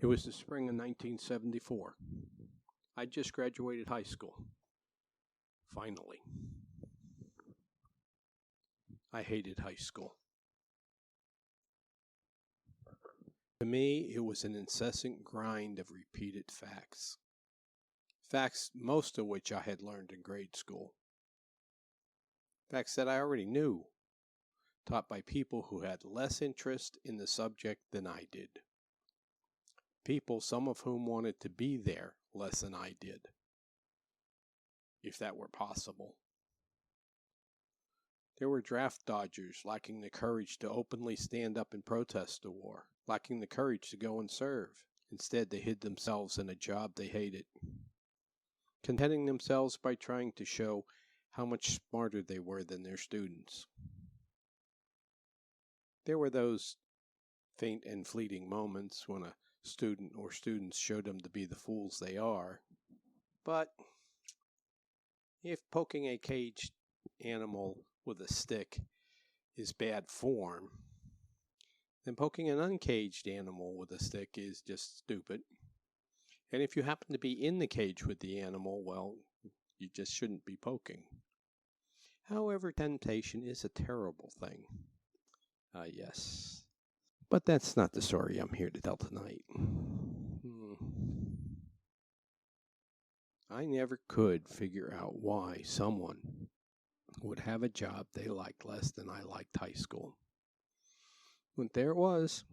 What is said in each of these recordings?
It was the spring of 1974. I just graduated high school. Finally. I hated high school. To me, it was an incessant grind of repeated facts. Facts most of which I had learned in grade school. Facts that I already knew, taught by people who had less interest in the subject than I did. People, some of whom wanted to be there less than I did, if that were possible. There were draft dodgers lacking the courage to openly stand up and protest the war, lacking the courage to go and serve. Instead, they hid themselves in a job they hated, contenting themselves by trying to show how much smarter they were than their students. There were those faint and fleeting moments when a student or students showed them to be the fools they are. But if poking a caged animal with a stick is bad form, then poking an uncaged animal with a stick is just stupid. And if you happen to be in the cage with the animal, well, you just shouldn't be poking. However, temptation is a terrible thing. Yes. But that's not the story I'm here to tell tonight. I never could figure out why someone would have a job they liked less than I liked high school. But there it was.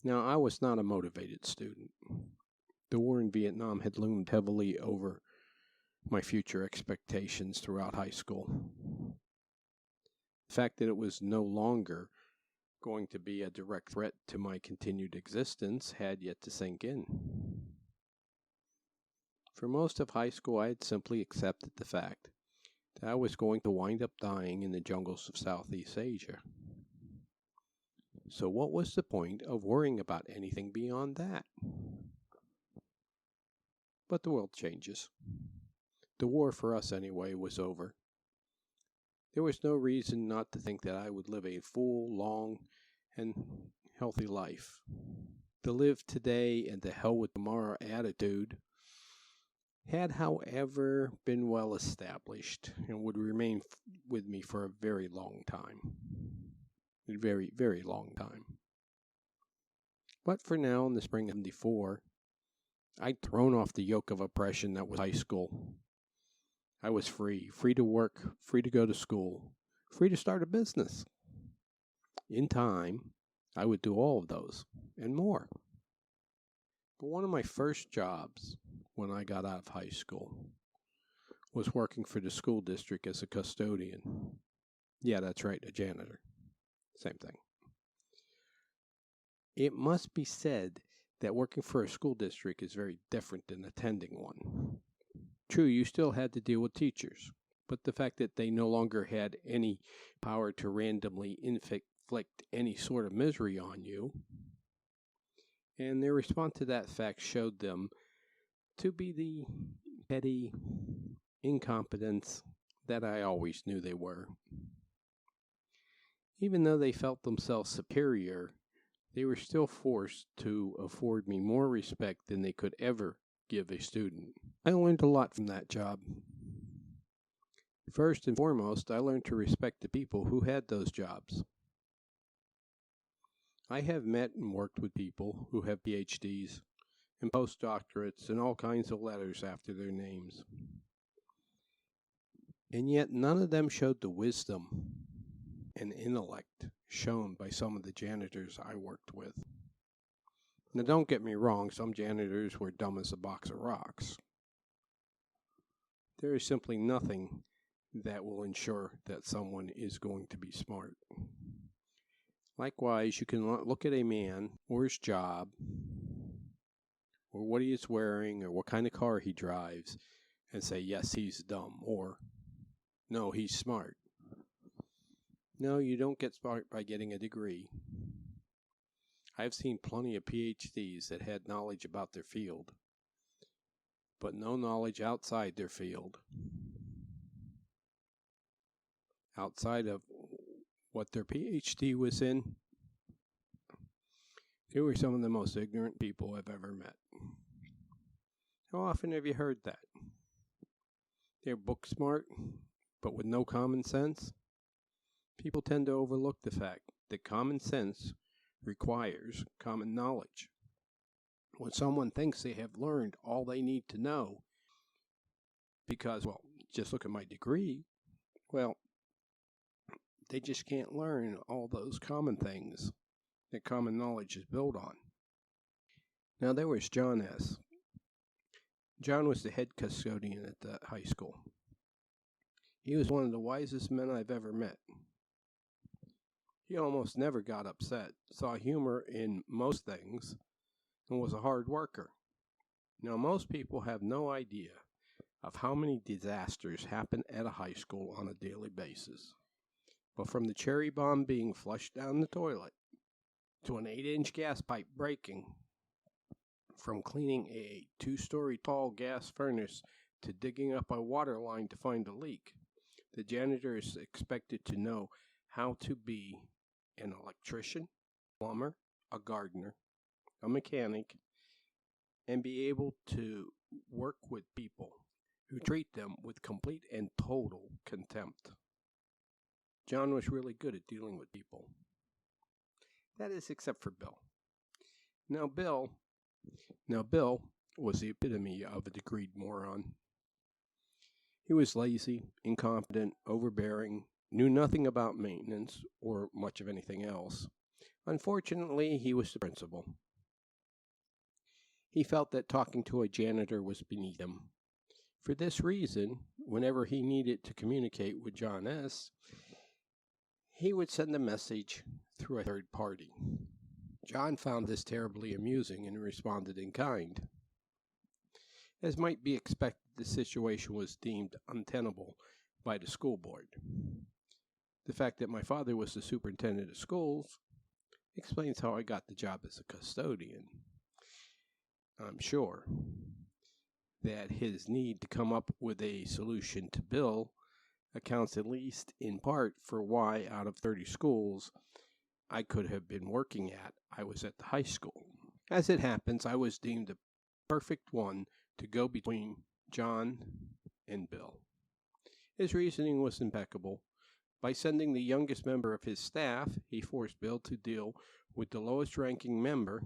Now, I was not a motivated student. The war in Vietnam had loomed heavily over my future expectations throughout high school. The fact that it was no longer going to be a direct threat to my continued existence had yet to sink in. For most of high school, I had simply accepted the fact that I was going to wind up dying in the jungles of Southeast Asia. So what was the point of worrying about anything beyond that? But the world changes. The war, for us anyway, was over. There was no reason not to think that I would live a full, long, and healthy life. The live today and the hell with tomorrow attitude had, however, been well established and would remain with me for a very long time. A very, very long time. But for now, in the spring of 1974, I'd thrown off the yoke of oppression that was high school. I was free to work, free to go to school, free to start a business. In time, I would do all of those and more. But one of my first jobs when I got out of high school was working for the school district as a custodian. Yeah, that's right, a janitor. Same thing. It must be said that working for a school district is very different than attending one. True, you still had to deal with teachers, but the fact that they no longer had any power to randomly inflict any sort of misery on you, and their response to that fact showed them to be the petty incompetents that I always knew they were. Even though they felt themselves superior, they were still forced to afford me more respect than they could ever give a student. I learned a lot from that job. First and foremost, I learned to respect the people who had those jobs. I have met and worked with people who have PhDs and postdoctorates and all kinds of letters after their names. And yet none of them showed the wisdom and intellect shown by some of the janitors I worked with. Now, don't get me wrong, some janitors were dumb as a box of rocks. There is simply nothing that will ensure that someone is going to be smart. Likewise, you can look at a man or his job or what he is wearing or what kind of car he drives and say, yes, he's dumb, or no, he's smart. No, you don't get smart by getting a degree. I've seen plenty of PhDs that had knowledge about their field, but no knowledge outside their field. Outside of what their PhD was in, They were some of the most ignorant people I've ever met. How often have you heard that? They're book smart, but with no common sense? People tend to overlook the fact that common sense requires common knowledge. When someone thinks they have learned all they need to know because, well, just look at my degree, well, they just can't learn all those common things that common knowledge is built on. Now, there was John S. John was the head custodian at the high school. He was one of the wisest men I've ever met. He almost never got upset, saw humor in most things, and was a hard worker. Now, most people have no idea of how many disasters happen at a high school on a daily basis. But from the cherry bomb being flushed down the toilet, to an 8-inch gas pipe breaking, from cleaning a 2-story tall gas furnace to digging up a water line to find a leak, the janitor is expected to know how to be an electrician, plumber, a gardener, a mechanic, and be able to work with people who treat them with complete and total contempt. John was really good at dealing with people. That is, except for Bill. Now Bill was the epitome of a degreed moron. He was lazy, incompetent, overbearing, knew nothing about maintenance or much of anything else. Unfortunately, he was the principal. He felt that talking to a janitor was beneath him. For this reason, whenever he needed to communicate with John S., he would send a message through a third party. John found this terribly amusing and responded in kind. As might be expected, the situation was deemed untenable by the school board. The fact that my father was the superintendent of schools explains how I got the job as a custodian. I'm sure that his need to come up with a solution to Bill accounts at least in part for why, out of 30 schools I could have been working at, I was at the high school. As it happens, I was deemed the perfect one to go between John and Bill. His reasoning was impeccable. By sending the youngest member of his staff, he forced Bill to deal with the lowest ranking member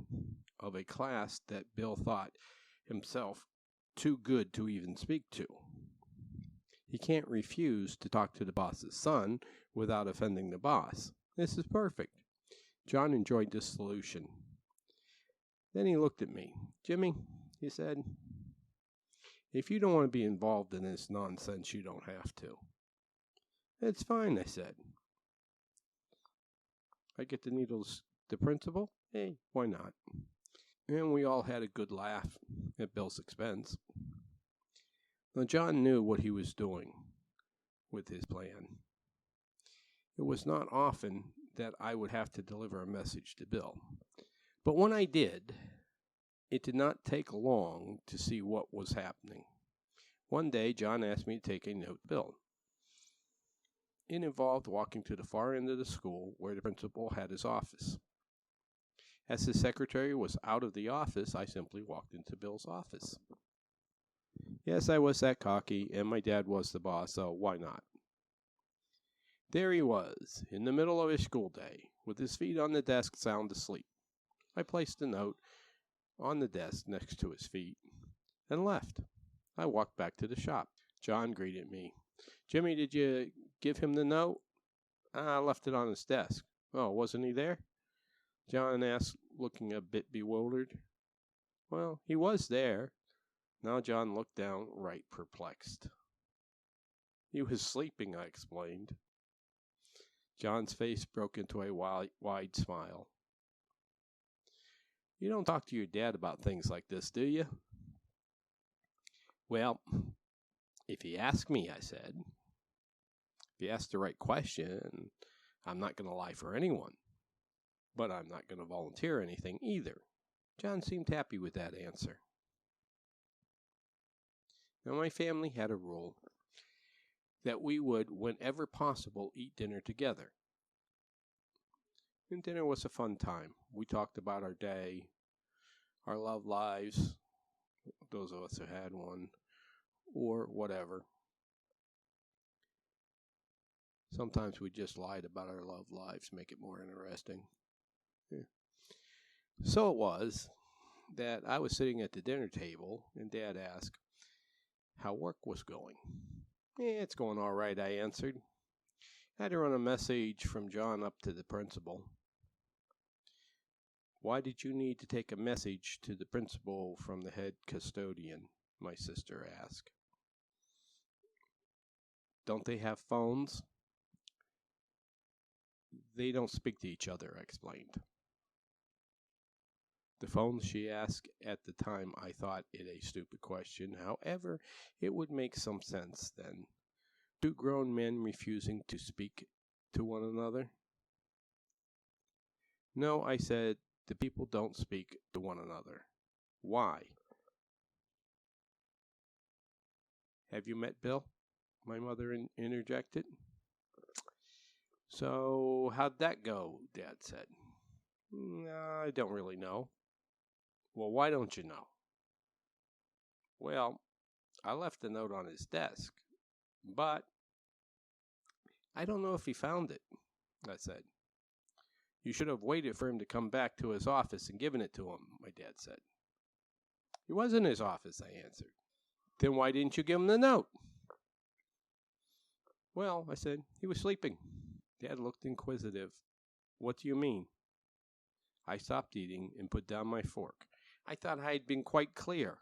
of a class that Bill thought himself too good to even speak to. He can't refuse to talk to the boss's son without offending the boss. This is perfect. John enjoyed this solution. Then he looked at me. "Jimmy," he said, "if you don't want to be involved in this nonsense, you don't have to." "It's fine," I said. "I get to needle the principal? Hey, why not?" And we all had a good laugh at Bill's expense. Now, John knew what he was doing with his plan. It was not often that I would have to deliver a message to Bill. But when I did, it did not take long to see what was happening. One day, John asked me to take a note to Bill. It involved walking to the far end of the school where the principal had his office. As his secretary was out of the office, I simply walked into Bill's office. Yes, I was that cocky, and my dad was the boss, so why not? There he was, in the middle of his school day, with his feet on the desk sound asleep. I placed a note on the desk next to his feet and left. I walked back to the shop. John greeted me. "Jimmy, did you give him the note?" "I left it on his desk." "Oh, wasn't he there?" John asked, looking a bit bewildered. "Well, he was there." Now John looked down, right perplexed. "He was sleeping," I explained. John's face broke into a wide smile. "You don't talk to your dad about things like this, do you?" "Well, if you ask me," I said. "If you ask the right question, I'm not going to lie for anyone. But I'm not going to volunteer anything either." John seemed happy with that answer. Now, my family had a rule that we would, whenever possible, eat dinner together. And dinner was a fun time. We talked about our day, our love lives, those of us who had one, or whatever. Sometimes we just lied about our love lives, make it more interesting. Yeah. So it was that I was sitting at the dinner table, and Dad asked how work was going. It's going all right, I answered. I had to run a message from John up to the principal. Why did you need to take a message to the principal from the head custodian? My sister asked. Don't they have phones? They don't speak to each other, I explained. The phones, she asked. At the time, I thought it a stupid question. However, it would make some sense then. Two grown men refusing to speak to one another? No, I said, the people don't speak to one another. Why? Have you met Bill? My mother interjected. So, how'd that go? Dad said. I don't really know. Well, why don't you know? Well, I left a note on his desk, but I don't know if he found it, I said. You should have waited for him to come back to his office and given it to him, my dad said. He was in his office, I answered. Then why didn't you give him the note? Well, I said, he was sleeping. Dad looked inquisitive. What do you mean? I stopped eating and put down my fork. I thought I had been quite clear.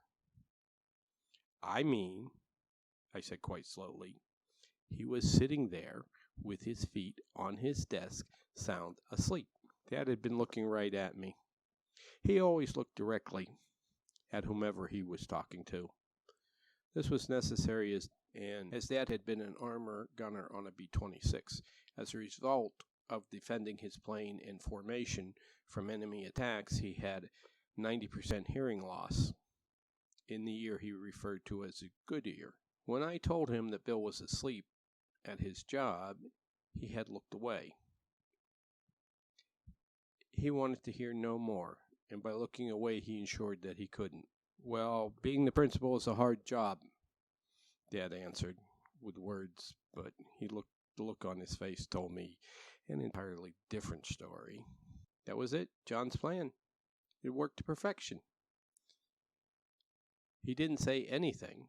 I mean, I said quite slowly, he was sitting there with his feet on his desk, sound asleep. Dad had been looking right at me. He always looked directly at whomever he was talking to. This was necessary as Dad had been an armor gunner on a B-26. As a result of defending his plane in formation from enemy attacks, he had 90% hearing loss in the ear he referred to as a good ear. When I told him that Bill was asleep at his job, he had looked away. He wanted to hear no more, and by looking away he ensured that he couldn't. Well, being the principal is a hard job, Dad answered with words, but the look on his face told me an entirely different story. That was it, John's plan. It worked to perfection. He didn't say anything,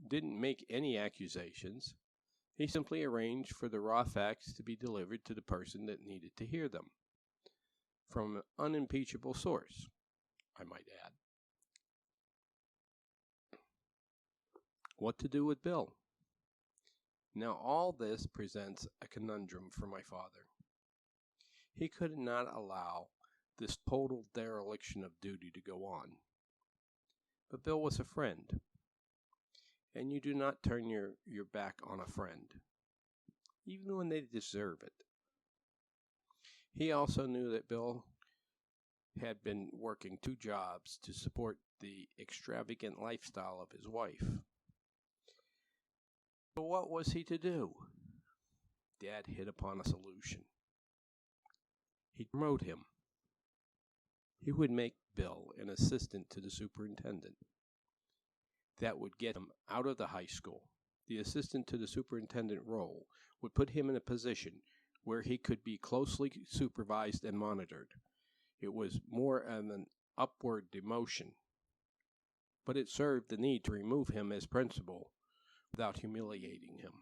didn't make any accusations. He simply arranged for the raw facts to be delivered to the person that needed to hear them, from an unimpeachable source, I might add. What to do with Bill? Now all this presents a conundrum for my father. He could not allow this total dereliction of duty to go on. But Bill was a friend, and you do not turn your back on a friend, even when they deserve it. He also knew that Bill had been working 2 jobs to support the extravagant lifestyle of his wife. So what was he to do? Dad hit upon a solution. He'd promote him. He would make Bill an assistant to the superintendent. That would get him out of the high school. The assistant to the superintendent role would put him in a position where he could be closely supervised and monitored. It was more of an upward demotion, but it served the need to remove him as principal without humiliating him.